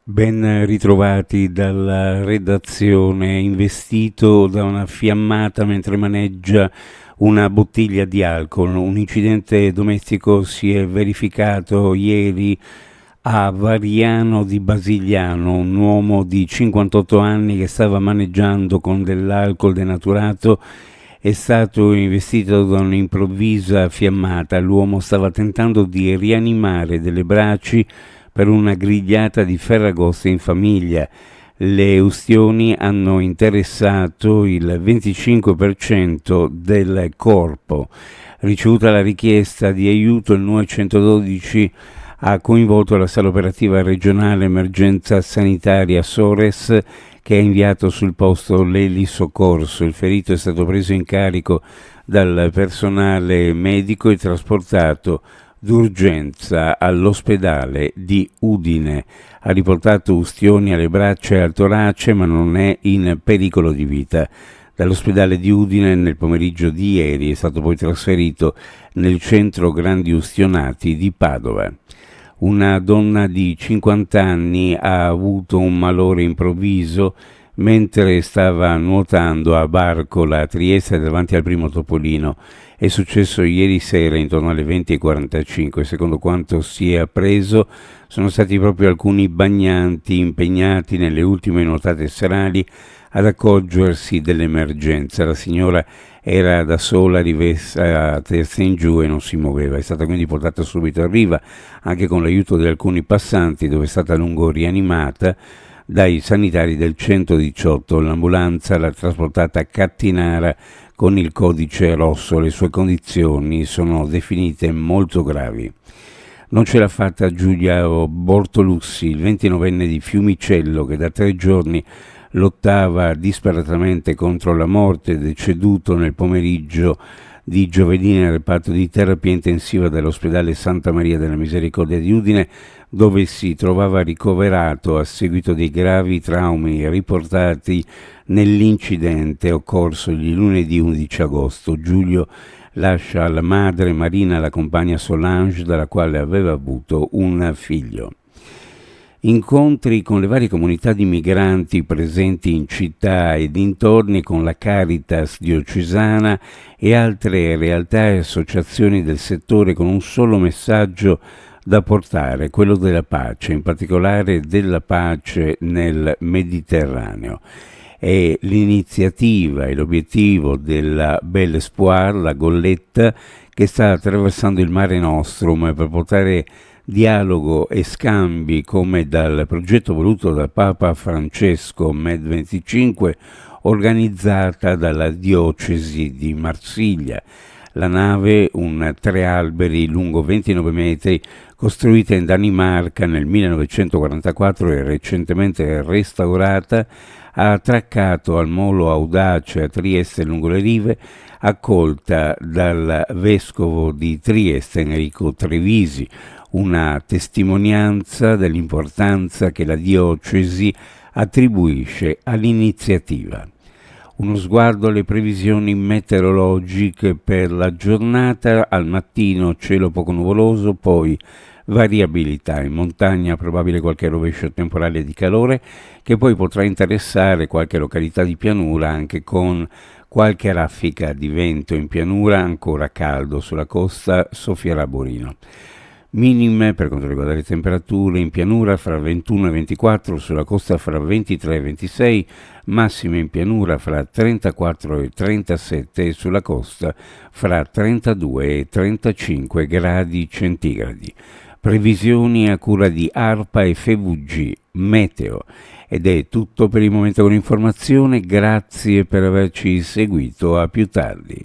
Ben ritrovati dalla redazione, investito da una fiammata mentre maneggia una bottiglia di alcol. Un incidente domestico si è verificato ieri a Variano di Basigliano. Un uomo di 58 anni che stava maneggiando con dell'alcol denaturato è stato investito da un'improvvisa fiammata. L'uomo stava tentando di rianimare delle braci per una grigliata di Ferragosto in famiglia. Le ustioni hanno interessato il 25% del corpo. Ricevuta la richiesta di aiuto, il 912 ha coinvolto la sala operativa regionale emergenza sanitaria Sores, che ha inviato sul posto l'elisoccorso. Il ferito è stato preso in carico dal personale medico e trasportato d'urgenza all'ospedale di Udine. Ha riportato ustioni alle braccia e al torace, ma non è in pericolo di vita. Dall'ospedale di Udine nel pomeriggio di ieri è stato poi trasferito nel centro grandi ustionati di Padova. Una donna di 50 anni ha avuto un malore improvviso mentre stava nuotando a Barcola a Trieste davanti al primo Topolino. È successo ieri sera intorno alle 20:45. Secondo quanto si è appreso, sono stati proprio alcuni bagnanti impegnati nelle ultime nuotate serali ad accorgersi dell'emergenza. La signora era da sola, rivesta a testa in giù e non si muoveva. È stata quindi portata subito a riva, anche con l'aiuto di alcuni passanti, dove è stata a lungo rianimata dai sanitari del 118. L'ambulanza l'ha trasportata a Cattinara con il codice rosso. Le sue condizioni sono definite molto gravi. Non ce l'ha fatta Giulia Bortolussi, il 29enne di Fiumicello, che da 3 giorni lottava disperatamente contro la morte, deceduto nel pomeriggio di giovedì nel reparto di terapia intensiva dell'ospedale Santa Maria della Misericordia di Udine, dove si trovava ricoverato a seguito dei gravi traumi riportati nell'incidente occorso il lunedì 11 agosto. Giulio lascia la madre Marina, la compagna Solange, dalla quale aveva avuto un figlio. Incontri con le varie comunità di migranti presenti in città e dintorni, con la Caritas diocesana e altre realtà e associazioni del settore, con un solo messaggio da portare, quello della pace, in particolare della pace nel Mediterraneo. È l'iniziativa e l'obiettivo della Belle Espoir, la Golletta, che sta attraversando il Mare Nostrum per portare dialogo e scambi, come dal progetto voluto da Papa Francesco Med25, organizzata dalla diocesi di Marsiglia. La nave, un 3 alberi lungo 29 metri, costruita in Danimarca nel 1944 e recentemente restaurata, ha attraccato al molo Audace a Trieste lungo le rive, accolta dal vescovo di Trieste Enrico Trevisi, una testimonianza dell'importanza che la diocesi attribuisce all'iniziativa. Uno sguardo alle previsioni meteorologiche per la giornata: al mattino cielo poco nuvoloso, poi variabilità, in montagna probabile qualche rovescio temporale di calore che poi potrà interessare qualche località di pianura, anche con qualche raffica di vento. In pianura ancora caldo, sulla costa soffierà Borino. Minime per quanto riguarda le temperature: in pianura fra 21 e 24, sulla costa fra 23 e 26, massime in pianura fra 34 e 37 e sulla costa fra 32 e 35 gradi centigradi. Previsioni a cura di ARPA e FVG Meteo. Ed è tutto per il momento con l'informazione. Grazie per averci seguito, a più tardi.